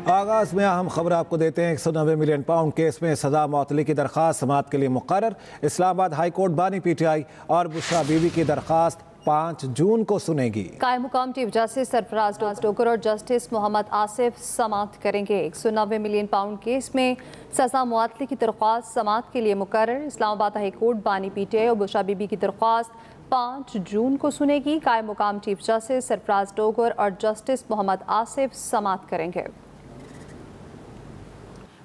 आगाज में अहम खबर आपको देते हैं। 190 मिलियन पाउंड केस में सजा मौतली की दरख्वास्त समाअत के लिए मुकर्रर। इस्लामाबाद हाई कोर्ट बानी PTI और बुशरा बीवी की दरख्वास्त 5 जून को सुनेगी। कायम मुकाम चीफ जस्टिस सरफराज डोगर और जस्टिस मोहम्मद आसिफ समाअत करेंगे। 190 मिलियन पाउंड केस में सजा मुआतले की दरख्वास्त समाअत के लिए मुकर्रर। इस्लामाबाद हाई कोर्ट बानी PTI और बुशरा बीबी की दरख्वास्त 5 जून को सुनेगी। कायम मुकाम चीफ जस्टिस सरफराज डोगर और जस्टिस मोहम्मद आसिफ समाअत करेंगे।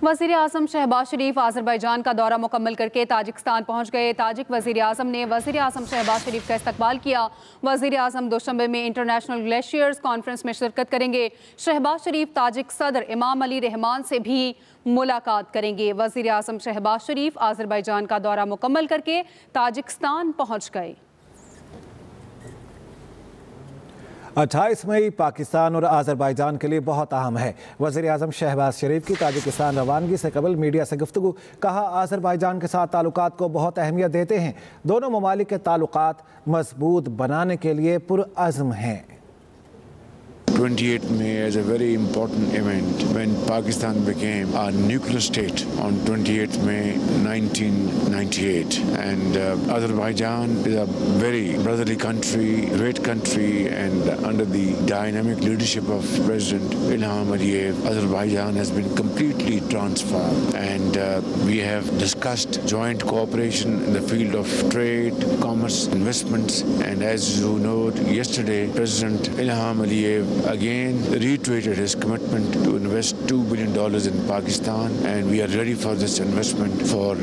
वज़ीर आज़म शहबाज शरीफ आज़रबाईजान का दौरा मुकम्मल करके ताजिकिस्तान पहुँच गए। ताजिक वज़ीर आज़म ने वज़ीर आज़म शहबाज शरीफ का इस्तकबाल किया। वज़ीर आज़म दोशंबे में इंटरनेशनल ग्लेशियर्स कॉन्फ्रेंस में शिरकत करेंगे। शहबाज शरीफ ताजिक सदर इमाम अली रहमान से भी मुलाकात करेंगे। वज़ीर आज़म शहबाज शरीफ आज़रबाईजान का दौरा मुकम्मल करके ताजिकिस्तान पहुँच गए। 28 मई पाकिस्तान और आज़रबाईजान के लिए बहुत अहम है। वज़ीर आज़म शहबाज शरीफ की ताजिकिस्तान रवानगी से कबल मीडिया से गुफ्तगू। कहा, आज़रबाईजान के साथ ताल्लुकात को बहुत अहमियत देते हैं। दोनों ममालिक के ताल्लुकात मजबूत बनाने के लिए पुरअज़्म हैं। 28th May as a very important event when Pakistan became a nuclear state on 28th May 1998, and Azerbaijan is a very brotherly country, great country, and under the dynamic leadership of President Ilham Aliyev, Azerbaijan has been completely transformed, and we have discussed joint cooperation in the field of trade, commerce, investments, and as you know, yesterday President Ilham Aliyev again reiterated his commitment to invest $2 billion in Pakistan, and we are ready for this investment for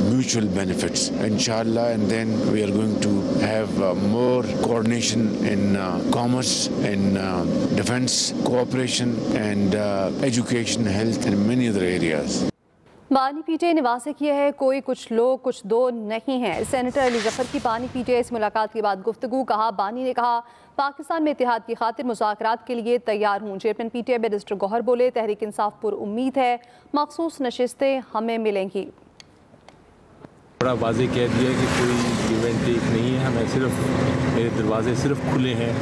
mutual benefits, inshallah. And then we are going to have more coordination in commerce, in defense cooperation, and education, health, and many other areas. बानी PTI ने वाज़ेह किया है, कोई कुछ लोग कुछ दो नहीं है। सेनेटर अली जफर की बानी PTI से मुलाकात के बाद गुफ्तगू। कहा, बानी ने कहा, पाकिस्तान में इत्तेहाद की खातिर मुज़ाकरात के लिए तैयार हूँ। चेयरमैन PTI बैरिस्टर गौहर बोले, तहरीक इंसाफ पर उम्मीद है मखसूस नशिस्तें हमें मिलेंगी। बड़ा वाज़ेह कह दिया कि कोई इवेंट टेक नहीं है, हमें सिर्फ मेरे दरवाजे सिर्फ खुले हैं,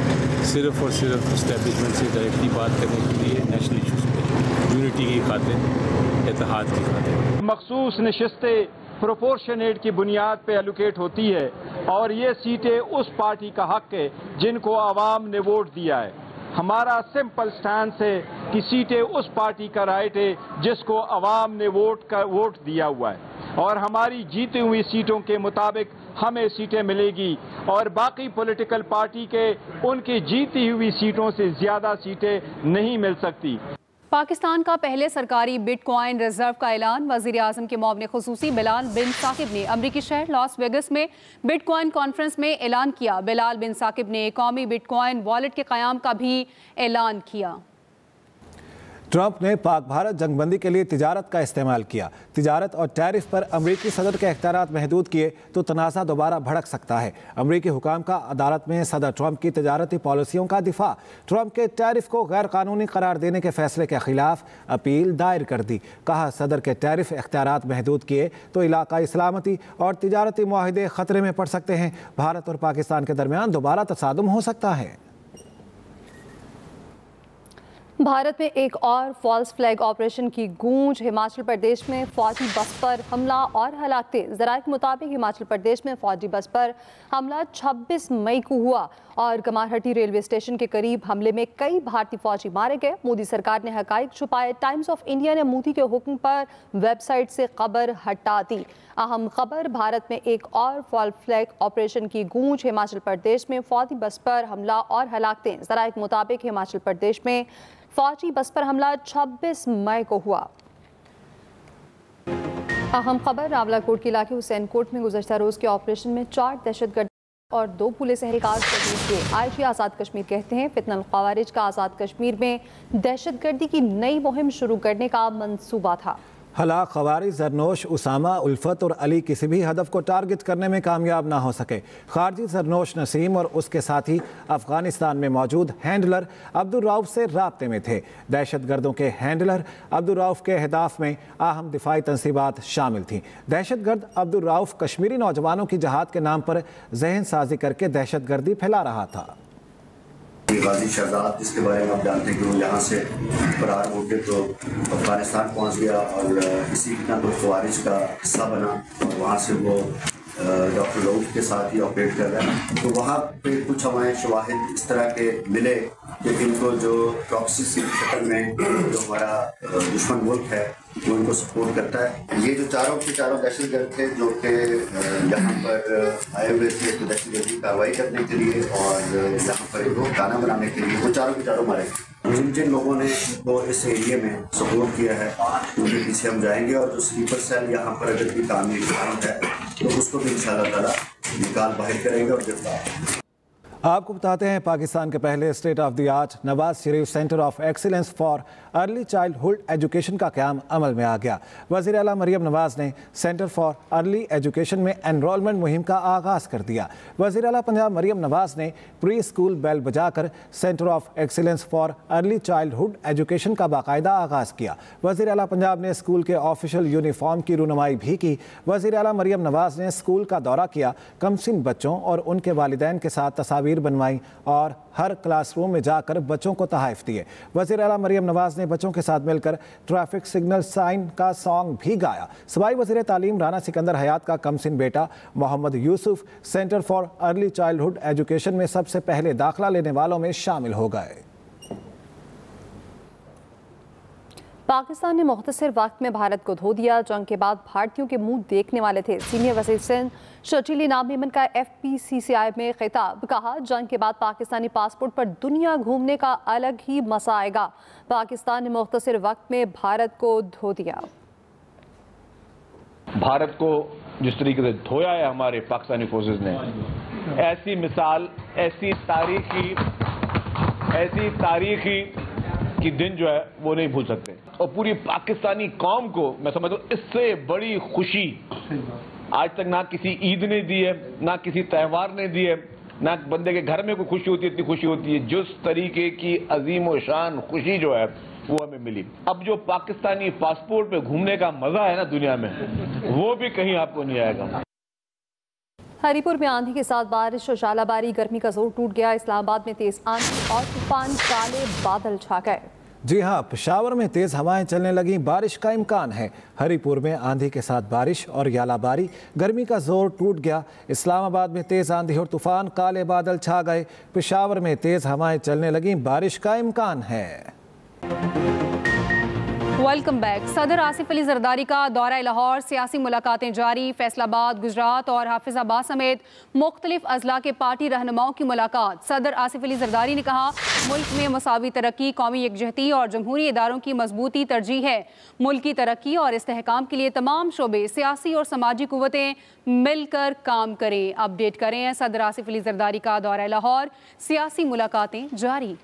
सिर्फ और सिर्फ इस्टेब्लिशमेंट से डायरेक्टली बात करने के लिए, नेशनल इशूज़ पे यूनिटी की खातिर, इत्तेहाद की खातिर। मखसूस नशिस्तें प्रोपोर्शनेट की बुनियाद पे एलोकेट होती है और ये सीटें उस पार्टी का हक है जिनको आवाम ने वोट दिया है। हमारा सिंपल स्टैंड है कि सीटें उस पार्टी का राइट है जिसको आवाम ने वोट दिया हुआ है, और हमारी जीती हुई सीटों के मुताबिक हमें सीटें मिलेगी, और बाकी पॉलिटिकल पार्टी के उनकी जीती हुई सीटों से ज़्यादा सीटें नहीं मिल सकती। पाकिस्तान का पहले सरकारी बिटकॉइन रिजर्व का ऐलान। वज़ीर आज़म के मुआविन ख़ुसूसी बिलाल बिन साकिब ने अमरीकी शहर लॉस वेगस में बिटकॉइन कॉन्फ्रेंस में ऐलान किया। बिलाल बिन साकिब ने कौमी बिटकॉइन वॉलेट के क़याम का भी ऐलान किया। ट्रंप ने पाक भारत जंगबंदी के लिए तिजारत का इस्तेमाल किया। तिजारत और टैरिफ पर अमरीकी सदर के इख्तियारात महदूद किए तो तनाज़ा दोबारा भड़क सकता है। अमरीकी हुकाम का अदालत में सदर ट्रंप की तिजारती पॉलिसियों का दिफा। ट्रंप के टैरिफ को गैर कानूनी करार देने के फैसले के खिलाफ अपील दायर कर दी। कहा, सदर के टैरिफ इख्तियारात महदूद किए तो इलाकाई सलामती और तिजारती मुआहिदे खतरे में पड़ सकते हैं। भारत और पाकिस्तान के दरमियान दोबारा तसादुम हो सकता है। भारत में एक और फॉल्स फ्लैग ऑपरेशन की गूंज। हिमाचल प्रदेश में फौजी बस पर हमला और हलाकतें। ज़राए के मुताबिक हिमाचल प्रदेश में फौजी बस पर हमला 26 मई को हुआ और कमारहट्टी रेलवे स्टेशन के करीब हमले में कई भारतीय फौजी मारे गए। मोदी सरकार ने हकाइक छुपाए। टाइम्स ऑफ इंडिया ने मोदी के हुक्म पर वेबसाइट से खबर हटा दी। अहम खबर, भारत में एक और फॉल्स फ्लैग ऑपरेशन की गूंज। हिमाचल प्रदेश में फौजी बस पर हमला और हलाकतें। ज़राए के मुताबिक हिमाचल प्रदेश में फौजी बस पर हमला 26 मई को हुआ। अहम खबर, रावलाकोट के इलाके हुसैन कोट में गुज़श्ता रोज़ के ऑपरेशन में 4 दहशतगर्द और 2 पुलिस एहलकार शहीद हुए। आयशी आज़ाद कश्मीर कहते हैं, फितनल ख़वारिज का आज़ाद कश्मीर में दहशतगर्दी की नई मुहिम शुरू करने का मंसूबा था। हलाक ख़वारिज जरनोश, उसामा, उल्फत और अली किसी भी हदफ को टारगेट करने में कामयाब ना हो सके। खारजी जरनोश नसीम और उसके साथी अफगानिस्तान में मौजूद हैंडलर अब्दुल रऊफ से राब्ते में थे। दहशतगर्दों के हैंडलर अब्दुल रऊफ के अहदाफ में अहम दिफाई तंसीबात शामिल थीं। दहशतगर्द अब्दुल रऊफ कश्मीरी नौजवानों की जहाद के नाम पर जहन साजी करके दहशतगर्दी फैला रहा था। गाजी शहजाद, जिसके बारे में आप जानते हैं कि वो यहाँ से फरार होकर तो अफगानिस्तान पहुँच गया और इसी फितन ख़वारिज का हिस्सा बना और वहाँ से वो डॉक्टर रऊफ के साथ ही ऑपरेट कर रहा है। तो वहाँ पे कुछ हमारे शवाहिद इस तरह के मिले कि इनको जो प्रॉक्सी शक्ल में जो हमारा दुश्मन मुल्क है वो इनको सपोर्ट करता है। ये जो चारों के चारों दहशतगर्द थे जो कि यहाँ पर आए हुए थे तो दहशतगर्दी कार्रवाई करने के लिए और यहाँ पर इनको खाना बनाने के लिए, वो चारों के चारों मारे। जिन लोगों ने इनको इस एरिया में सपोर्ट किया है उनके पीछे हम जाएंगे और जो स्लीपर सेल यहाँ पर अगर भी कामयाब है तो उसको भी इंशाअल्लाह ताला निकाल बाहर करेंगे और गिरफ्तार। आपको बताते हैं पाकिस्तान के पहले state of the art Nawaz Sharif centre of excellence for early childhood education का क़याम अमल में आ गया। वज़ीर आला मरियम नवाज ने सेंटर फॉर अर्ली एजुकेशन में एनरोलमेंट मुहिम का आगाज़ कर दिया। वज़ीर आला पंजाब मरियम नवाज ने प्री स्कूल बेल बजाकर centre of excellence for early childhood education का बाकायदा आगाज़ किया। वज़ीर आला पंजाब ने स्कूल के ऑफिशियल यूनिफॉर्म की रूनुमाई भी की। वज़ीर आला मरियम नवाज ने स्कूल का दौरा किया, कमसिन बच्चों और उनके वालिदैन के साथ तस्वीर बनवाई और हर क्लासरूम में जाकर बच्चों को तोहफ़े दिए। वज़ीर आला मरियम नवाज ने बच्चों के साथ मिलकर ट्रैफिक सिग्नल साइन का सॉन्ग भी गाया। सूबाई वज़ीर तालीम राना सिकंदर हयात का कमसिन बेटा Mohammad Yusuf centre for early childhood education में सबसे पहले दाखिला लेने वालों में शामिल हो गए। पाकिस्तान ने मुख्तसर वक्त में भारत को धो दिया। जंग के बाद भारतीयों के मुंह देखने वाले थे। सीनियर वज़ीर सिंध शर्जील इनाम मेमन का FPCCI में खिताब, कहा जंग के बाद पाकिस्तानी पासपोर्ट पर दुनिया घूमने का अलग ही मजा आएगा। पाकिस्तान ने मुख्तसर वक्त में भारत को धो दिया। भारत को जिस तरीके से धोया है हमारे पाकिस्तानी फोर्सेस ने, ऐसी मिसाल, ऐसी तारीखी कि दिन जो है वो नहीं भूल सकते। और पूरी पाकिस्तानी कौम को मैं समझता हूँ इससे बड़ी खुशी आज तक ना किसी ईद ने दी है, ना किसी त्यौहार ने दी है, ना बंदे के घर में कोई खुशी होती है, इतनी खुशी होती है। जिस तरीके की अजीम व शान खुशी जो है वो हमें मिली। अब जो पाकिस्तानी पासपोर्ट पे घूमने का मजा है ना दुनिया में, वो भी कहीं आपको नहीं आएगा। हरीपुर में आंधी के साथ बारिश और झालाबारी, गर्मी का जोर टूट गया। इस्लामाबाद में तेज आंधी और तूफान, काले बादल छा गए। जी हाँ, पेशावर में तेज हवाएं चलने लगी, बारिश का इम्कान है। हरीपुर में आंधी के साथ बारिश और यालाबारी, गर्मी का जोर टूट गया। इस्लामाबाद में तेज आंधी और तूफान, काले बादल छा गए। पेशावर में तेज हवाएं चलने लगी, बारिश का इम्कान है। Welcome back. सदर आसिफ अली जरदारी का दौरा लाहौर, सियासी मुलाकातें जारी। फैसलाबाद, गुजरात और हाफिजाबाद समेत मुख्तलिफ अजला के पार्टी रहनुमाओं की मुलाकात। सदर आसिफ अली जरदारी ने कहा मुल्क में मसावी तरक्की, कौमी यकजहती और जमहूरी इदारों की मजबूती तरजीह है। मुल्क की तरक्की और इस्तेहकाम के लिए तमाम शोबे, सियासी और समाजी कुव्वतें मिलकर काम करें। अपडेट करें सदर आसिफ अली जरदारी का दौरा लाहौर, सियासी मुलाकातें जारी।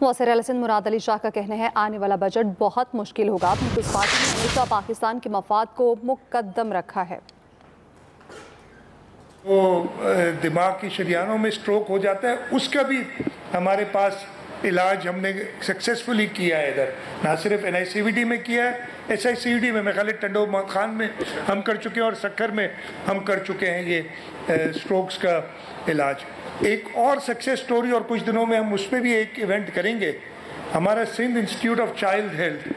वज़ीर सिंध मुराद अली शाह का कहना है आने वाला बजट बहुत मुश्किल होगा। पीपल्स पार्टी ने हमेशा पाकिस्तान के मफाद को मुकद्दम रखा है। वो दिमाग की शरियानों में स्ट्रोक हो जाता है, उसका भी हमारे पास इलाज हमने सक्सेसफुली किया है। इधर ना सिर्फ NICVD में किया है, SICD में मैं खाली टंडो खान में हम कर चुके हैं और सक्कर में हम कर चुके हैं ये स्ट्रोक्स का इलाज। एक और सक्सेस स्टोरी और कुछ दिनों में हम उस पर भी एक इवेंट करेंगे। हमारा Sindh institute of child health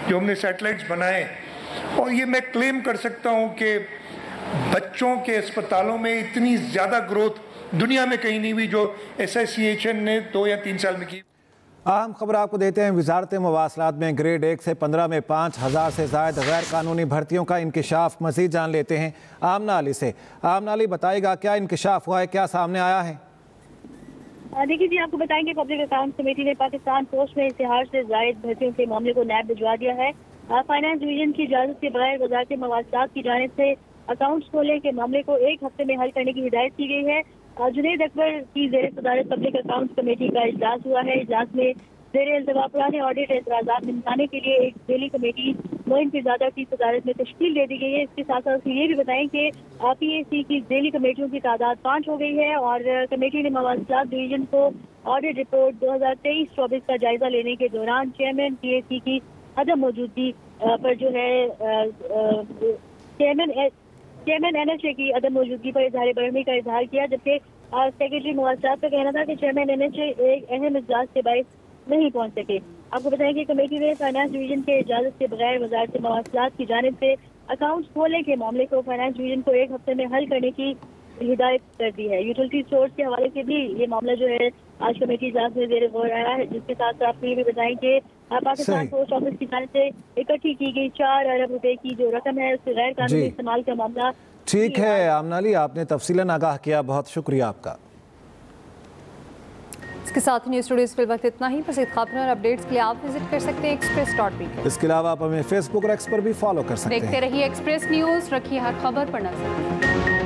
जो हमने सैटेलाइट्स बनाए, और ये मैं क्लेम कर सकता हूँ कि बच्चों के अस्पतालों में इतनी ज़्यादा ग्रोथ दुनिया में कहीं नहीं हुई जो SICHN ने 2 या 3 साल में की। अहम खबर आपको देते हैं। वजारत मवासलात में ग्रेड 1 से 15 में 5000 से ज़ायद गैर कानूनी भर्तियों का इंकिशाफ। मज़ीद जान लेते हैं आमना अली से। आमना अली, बताइएगा क्या इंकिशाफ हुआ है, क्या सामने आया है? देखिए जी, आपको बताएंगे पब्लिक अकाउंट कमेटी ने पाकिस्तान पोस्ट में इश्तिहार से जायद भर्तियों के मामले को नैब भिजवा दिया है। फाइनेंस डिवीजन की इजाजत के बगैर वजारत मवासलात की जानिब से अकाउंट्स खोलने के मामले को 1 हफ्ते में हल करने की हिदायत की गई है। जुनैद अकबर की ज़ेर सदारत पब्लिक अकाउंट्स कमेटी का इजलास हुआ है। इजलास में ज़ेर इल्तवा पुराने ऑडिट एतराज़ात निपटाने के लिए एक डेली कमेटी मोइन फिजादा की सदारत में तश्कील दे दी गई है। इसके साथ साथ ये भी बताएं कि PAC की डेली कमेटियों की तादाद 5 हो गई है और कमेटी ने मवासलात डिवीजन को ऑडिट रिपोर्ट 2023-24 का जायजा लेने के दौरान चेयरमैन PAC की अदम मौजूदगी पर जो है चेयरमैन NHA की अदम मौजूदगी पर इजहार बरहमी का इजहार किया, जबकि सेक्रेटरी मवासलात का कहना था कि चेयरमैन NHA एक अहम इजलास के बायस नहीं पहुंच सके। आपको बताएं कि कमेटी ने फाइनेंस डिवीजन के इजाजत के बगैर वजारत मवासलात की जानिब से अकाउंट खोलने के मामले को फाइनेंस डिवीजन को एक हफ्ते में हल करने की हिदायत कर दी है। यूटिलिटी स्टोर्स के हवाले से भी ये मामला जो है आज कमेटी इजलास में जेर गौर आया है, जिसके साथ आपको ये भी बताएं कि पाकिस्तान पोस्ट ऑफिस की जानिब से इकट्ठी की गई 4 अरब रुपए की जो रकम है उसके गैर कानूनी इस्तेमाल का मामला। ठीक है आमना अली, आपने तफसीलन आगाह किया, बहुत शुक्रिया आपका। इसके साथ ही न्यूज़ स्टूडियो इस वक्त इतना ही। मज़ीद खबरों और अपडेट्स के लिए आप विजिट कर सकते हैं express.pk। इसके अलावा आप हमें फेसबुक और एक्स पर भी फॉलो कर सकते हैं। देखते रहिए एक्सप्रेस न्यूज़, रखिए हर खबर पर नजर।